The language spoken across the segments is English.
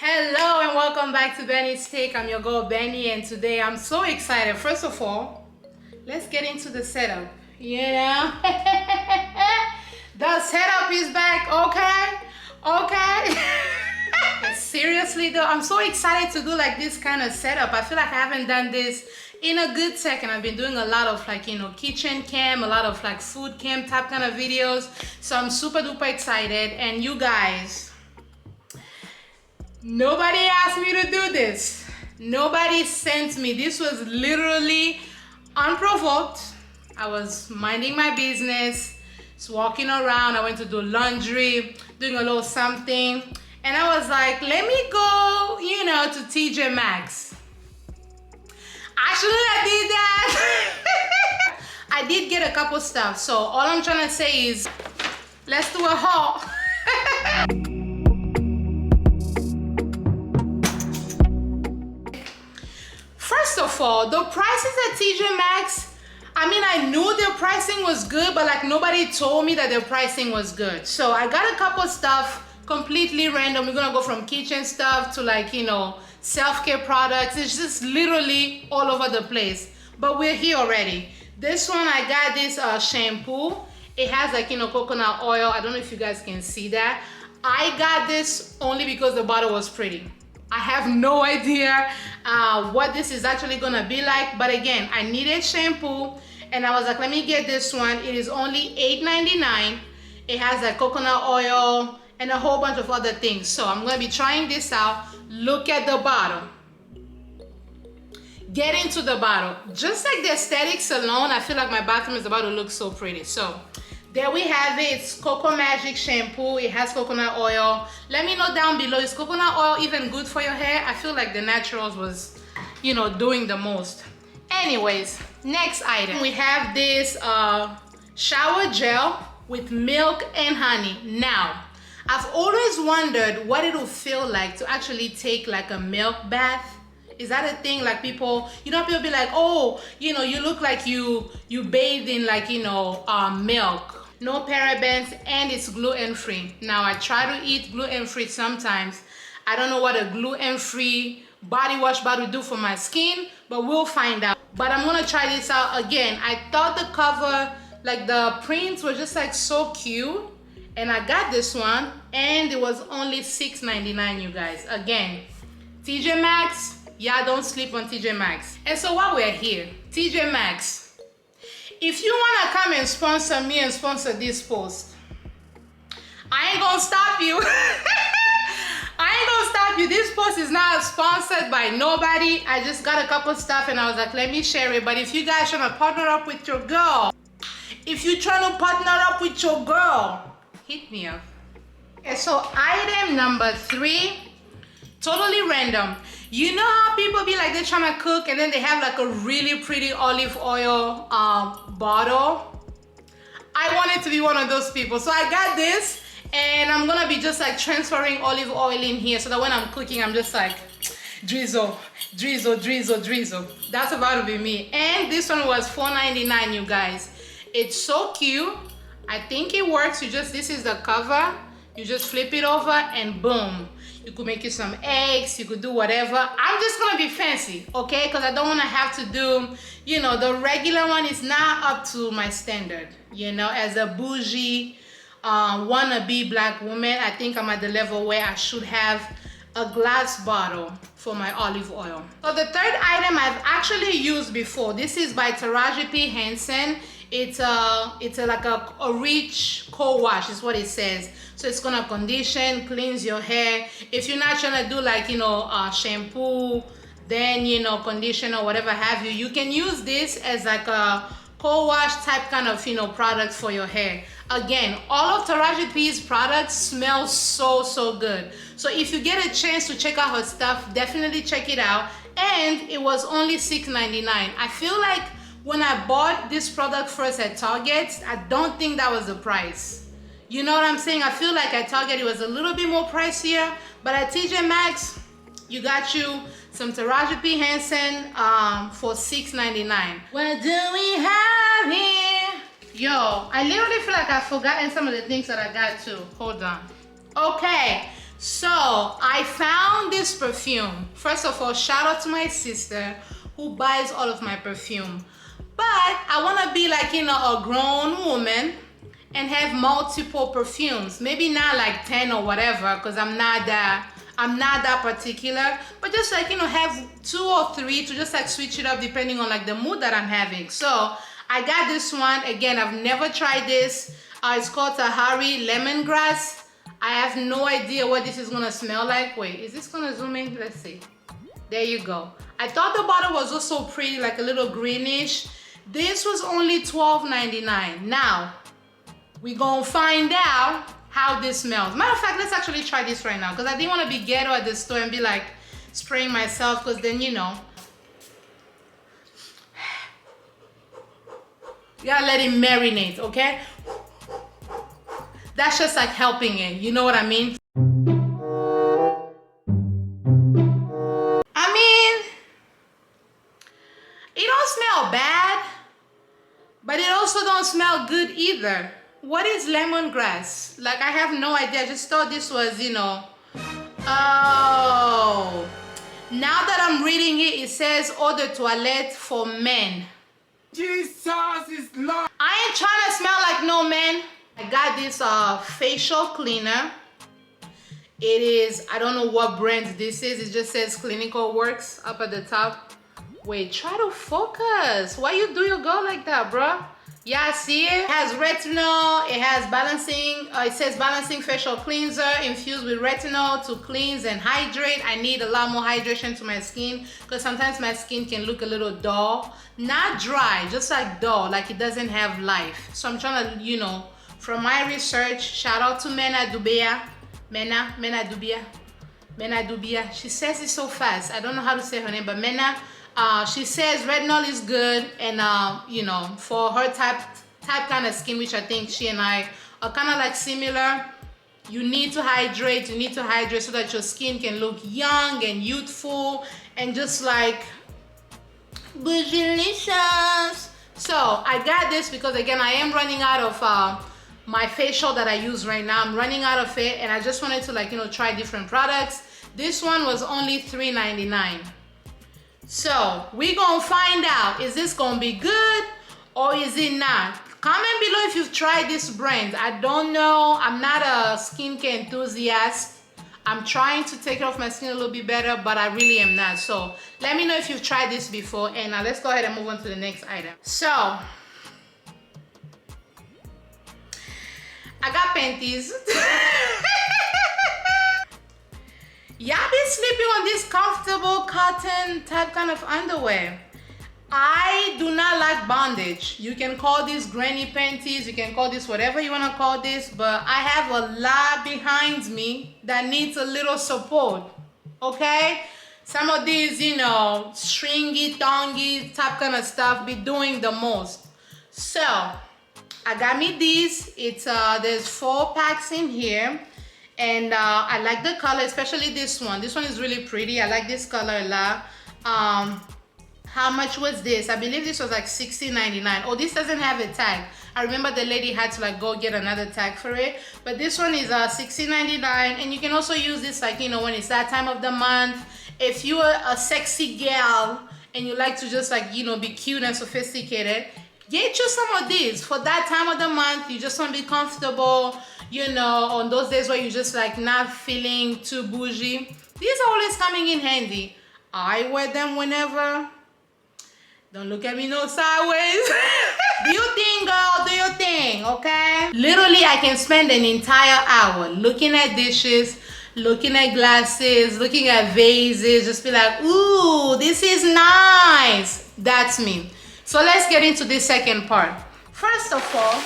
Hello and welcome back to Benny's Take. I'm your girl Benny, and today I'm so excited. First of all, let's get into the setup. You know, the setup is back. Okay. Seriously though, I'm so excited to do like this kind of setup. I feel like I haven't done this in a good second. I've been doing a lot of like, kitchen cam, a lot of like food cam type kind of videos. So I'm super duper excited. And you guys, nobody asked me to do this. Nobody sent me. This was literally unprovoked. I was minding my business, just walking around. I went to do laundry, doing a little something. And I was like, let me go, to TJ Maxx. I shouldn't have did that. I did get a couple stuff. So all I'm trying to say is, let's do a haul. First of all, the prices at TJ Maxx, I knew their pricing was good, but like nobody told me that their pricing was good. So I got a couple stuff completely random. We're gonna go from kitchen stuff to like, self-care products. It's just literally all over the place. But we're here already. This one, I got this shampoo. It has like, coconut oil. I don't know if you guys can see that. I got this only because the bottle was pretty. I have no idea what this is actually gonna be like, but again, I needed shampoo and I was like, let me get this one. It is only $8.99. It has like coconut oil and a whole bunch of other things. So I'm gonna be trying this out. Look at the bottle. Get into the bottle. Just like the aesthetics alone, I feel like my bathroom is about to look so pretty. So there we have it. It's Coco Magic shampoo. It has coconut oil. Let me know down below, is coconut oil even good for your hair? I feel like the naturals was, doing the most. Anyways, next item. We have this shower gel with milk and honey. Now, I've always wondered what it will feel like to actually take like a milk bath. Is that a thing? Like people be like, oh, you look like you bathed in like, milk. No parabens, and it's gluten-free. Now I try to eat gluten-free sometimes. I don't know what a gluten-free body wash bottle do for my skin, but we'll find out. But I'm gonna try this out again. I thought the cover, like the prints were just like so cute. And I got this one and it was only $6.99, you guys. Again, TJ Maxx, y'all don't sleep on TJ Maxx. And so while we're here, TJ Maxx, if you wanna come and sponsor me and sponsor this post, I ain't gonna stop you. I ain't gonna stop you. This post is not sponsored by nobody. I just got a couple stuff and I was like, let me share it. But if you guys trying to partner up with your girl, hit me up. And so item number 3, totally random. You know how people be like, they're trying to cook and then they have like a really pretty olive oil bottle? I wanted to be one of those people. So I got this and I'm gonna be just like transferring olive oil in here so that when I'm cooking, I'm just like drizzle. That's about to be me. And this one was $4.99, you guys. It's so cute. I think it works. This is the cover. You just flip it over and boom. You could make you some eggs. You could do whatever. I'm just gonna be fancy, okay? Because I don't want to have to do, the regular one is not up to my standard. As a bougie, wannabe black woman, I think I'm at the level where I should have a glass bottle for my olive oil. So the third item I've actually used before. This is by Taraji P. Henson. It's like a rich co-wash is what it says. So it's gonna condition, cleanse your hair. If you're not trying to do like, shampoo, then, conditioner, whatever have you, you can use this as like a co-wash type kind of, product for your hair. Again, all of Taraji P's products smell so good. So if you get a chance to check out her stuff, definitely check it out. And it was only $6.99. I feel like when I bought this product first at Target, I don't think that was the price. You know what I'm saying? I feel like at Target it was a little bit more pricier, but at TJ Maxx, you got you some Taraji P. Henson for $6.99. What do we have here? Yo, I literally feel like I've forgotten some of the things that I got too. Hold on. Okay, So I found this perfume. First of all, shout out to my sister who buys all of my perfume. But I want to be like, a grown woman and have multiple perfumes. Maybe not like 10 or whatever, because I'm not that particular, but just like, have 2 or 3 to just like switch it up depending on like the mood that I'm having. So I got this one. Again, I've never tried this. It's called Tahari Lemongrass. I have no idea what this is gonna smell like. Wait, is this gonna zoom in? Let's see. There you go. I thought the bottle was also pretty, like a little greenish. This was only $12.99. Now, we gonna find out how this smells. Matter of fact, let's actually try this right now, because I didn't want to be ghetto at the store and be like spraying myself, because then you gotta let it marinate, okay? That's just like helping it, you know what I mean? I mean, it don't smell bad, but it also don't smell good either. What is lemongrass? Like, I have no idea. I just thought this was, oh. Now that I'm reading it, it says eau de toilette for men. Jesus is Lord. I ain't trying to smell like no man. I got this facial cleaner. It is, I don't know what brand this is. It just says Clinical Works up at the top. Wait, try to focus. Why you do your girl like that, bro? Yeah, see it? It has retinol. It has balancing. It says balancing facial cleanser infused with retinol to cleanse and hydrate. I need a lot more hydration to my skin because sometimes my skin can look a little dull. Not dry, just like dull, like it doesn't have life. So I'm trying to, from my research, shout out to Mena Dubia. Mena Dubia. She says it so fast. I don't know how to say her name, but Mena. She says retinol is good, and for her type kind of skin, which I think she and I are kind of like similar, you need to hydrate. You need to hydrate so that your skin can look young and youthful and just like boujilicious. So I got this because again, I am running out of my facial that I use right now. I'm running out of it, and I just wanted to try different products. This one was only $3.99. So we gonna find out, is this gonna be good or is it not? Comment below if you've tried this brand. I don't know. I'm not a skincare enthusiast. I'm trying to take care of my skin a little bit better, but I really am not. So let me know if you've tried this before, and let's go ahead and move on to the next item. So I got panties. Y'all be sleeping on this comfortable cotton type kind of underwear. I do not like bondage. You can call this granny panties, you can call this whatever you want to call this, but I have a lot behind me that needs a little support, okay? Some of these, stringy, thongy type kind of stuff be doing the most. So I got me these. It's there's 4 packs in here. And I like the color, especially this one. This one is really pretty. I like this color a lot. How much was this? I believe this was like $16.99. Oh, this doesn't have a tag. I remember the lady had to go get another tag for it. But this one is $16.99. And you can also use this when it's that time of the month. If you are a sexy gal and you like to just be cute and sophisticated, get you some of these for that time of the month. You just want to be comfortable, on those days where you're just not feeling too bougie. These are always coming in handy. I wear them whenever. Don't look at me no sideways. Do your thing, girl. Do your thing, okay? Literally, I can spend an entire hour looking at dishes, looking at glasses, looking at vases, just be like, ooh, this is nice. That's me. So let's get into the second part. First of all,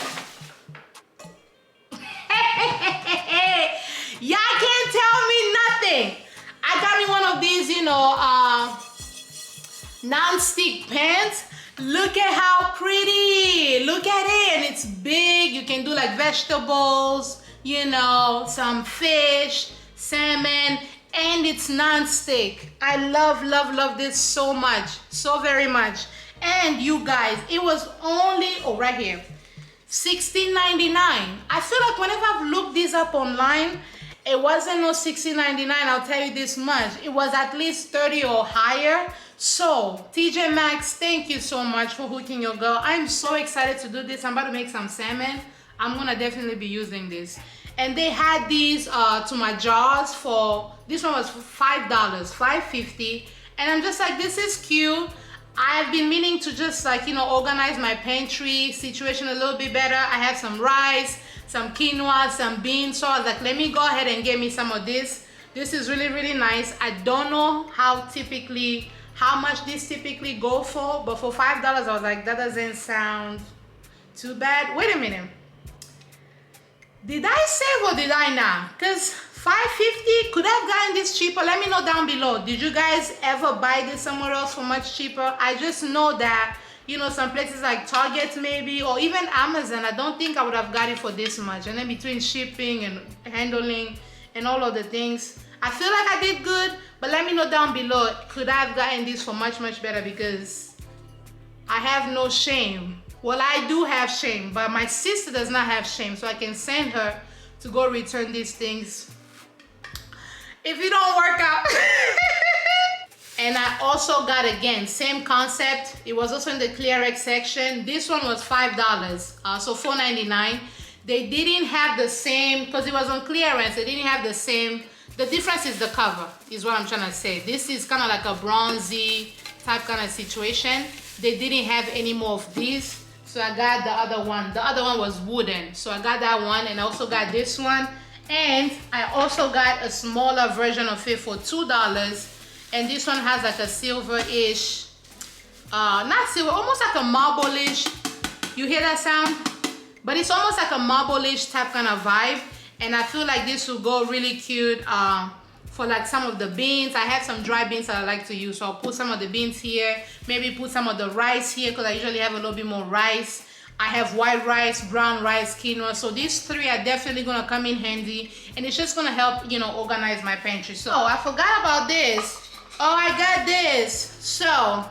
y'all can't tell me nothing. I got me one of these, non-stick pans. Look at how pretty. Look at it. And it's big. You can do vegetables, some fish, salmon, and it's non-stick. I love this so much. So very much. And you guys, it was only, right here, $16.99. I feel like whenever I've looked these up online It wasn't no $16.99, I'll tell you this much. It was at least 30 or higher. So TJ Maxx, thank you so much for hooking your girl. I'm so excited to do this. I'm about to make some salmon. I'm gonna definitely be using this. And they had these to my jars for, this one was for $5, $5.50. And I'm just like, this is cute. I've been meaning to just like, you know, organize my pantry situation a little bit better. I have some rice, some quinoa, some beans. So I was like, let me go ahead and get me some of this. This is really, really nice. I don't know how much this typically go for, but for $5, I was like, that doesn't sound too bad. Wait a minute. Did I save or did I not? Because $5.50, could I have gotten this cheaper? Let me know down below. Did you guys ever buy this somewhere else for much cheaper? I just know that, you know, some places like Target maybe, or even Amazon, I don't think I would have got it for this much. And then between shipping and handling and all of the things, I feel like I did good, but let me know down below, could I have gotten this for much, much better? Because I have no shame. Well, I do have Shein, but my sister does not have Shein, so I can send her to go return these things if it don't work out. And I also got, again, same concept. It was also in the ClearX section. This one was $5, so $4.99. They didn't have the same, because it was on clearance, they didn't have the same. The difference is the cover, is what I'm trying to say. This is kind of like a bronzy type kind of situation. They didn't have any more of these. So I got the other one. The other one was wooden. So I got that one, and I also got this one. And I also got a smaller version of it for $2. And this one has like a silver-ish, not silver, almost like a marble-ish. You hear that sound? But it's almost like a marble-ish type kind of vibe. And I feel like this will go really cute for like some of the beans. I have some dry beans that I like to use, so I'll put some of the beans here, maybe put some of the rice here, because I usually have a little bit more rice. I have white rice, brown rice, quinoa, so these three are definitely gonna come in handy, and it's just gonna help, you know, organize my pantry. So I forgot about this. Oh, I got this. So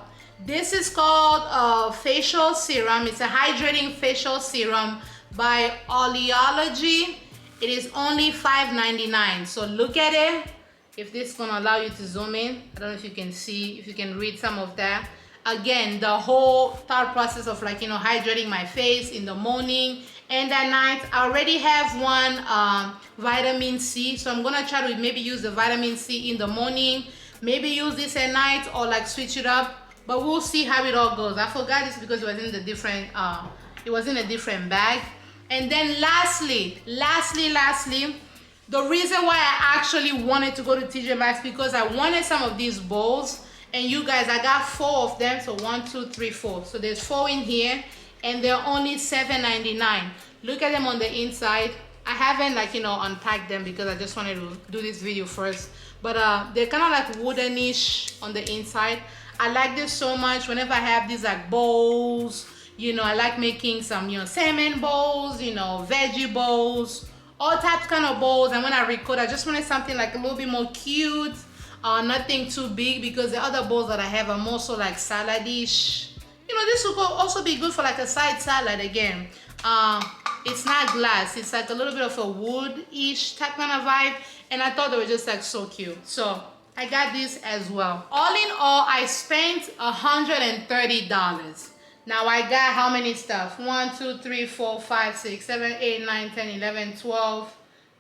this is called facial serum. It's a hydrating facial serum by Oleology. It is only $5.99. So look at it. If this is gonna allow you to zoom in, I don't know if you can see, if you can read some of that. Again, the whole thought process of like, you know, hydrating my face in the morning and at night. I already have one vitamin C, so I'm gonna try to maybe use the vitamin C in the morning, maybe use this at night, or like switch it up. But we'll see how it all goes. I forgot this because it was in the different, it was in a different bag. And then lastly, the reason why I actually wanted to go to TJ Maxx, because I wanted some of these bowls. And you guys, I got 4 of them. So 1, 2, 3, 4. So there's 4 in here, and they're only $7.99. Look at them on the inside. I haven't, like, you know, unpacked them because I just wanted to do this video first. But they're kind of like woodenish on the inside. I like this so much. Whenever I have these like bowls, you know, I like making some, you know, salmon bowls, you know, veggie bowls, all types kind of bowls. And when I record, I just wanted something like a little bit more cute. Nothing too big, because the other bowls that I have are more so like salad-ish. You know, this will also be good for like a side salad again. It's not glass, it's like a little bit of a wood-ish type kind of vibe, and I thought they were just like so cute. So I got this as well. All in all, I spent $130. Now I got how many stuff? 1, 2, 3, 4, 5, 6, 7, 8, 9, 10, 11, 12,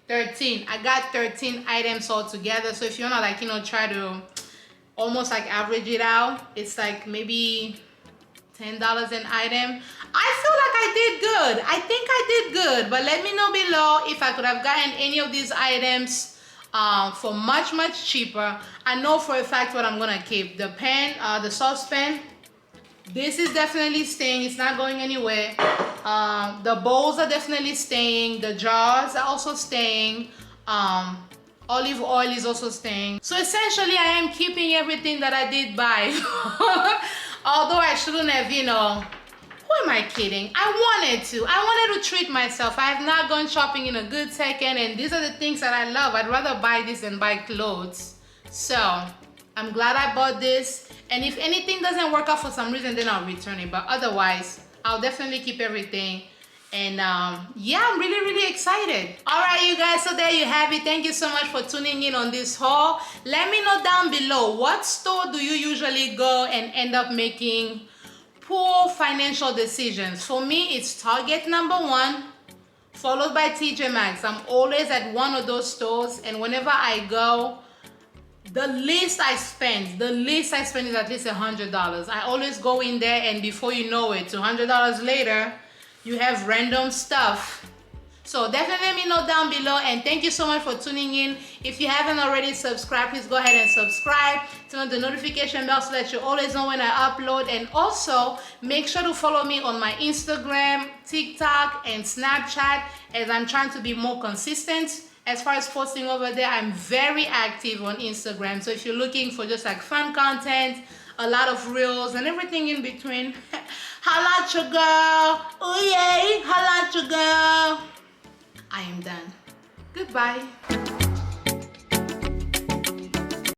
13. I got 13 items all together. So if you wanna, like, you know, try to almost like average it out, it's like maybe $10 an item. I feel like I did good. I think I did good, but let me know below if I could have gotten any of these items for much cheaper. I know for a fact what I'm gonna keep. The pan, the saucepan, this is definitely staying. It's not going anywhere. The bowls are definitely staying. The jars are also staying. Olive oil is also staying. So essentially, I am keeping everything that I did buy. Although I shouldn't have, you know, who am I kidding? I wanted to treat myself. I have not gone shopping in a good second, and these are the things that I love. I'd rather buy this than buy clothes. So I'm glad I bought this. And if anything doesn't work out for some reason, then I'll return it. But otherwise, I'll definitely keep everything. And yeah, I'm really excited. All right, you guys, so there you have it. Thank you so much for tuning in on this haul. Let me know down below, what store do you usually go and end up making poor financial decisions? For me, it's Target #1, followed by TJ Maxx. I'm always at one of those stores, and whenever I go, the least I spend is at least $100. I always go in there, and before you know it, $200 later, you have random stuff. So definitely let me know down below, and thank you so much for tuning in. If you haven't already subscribed, please go ahead and subscribe. Turn on the notification bell so that you always know when I upload, and also make sure to follow me on my Instagram, TikTok, and Snapchat, as I'm trying to be more consistent. As far as posting over there, I'm very active on Instagram. So if you're looking for just like fun content, a lot of reels and everything in between, holla at your girl. Oh yay, holla at your girl. I am done. Goodbye.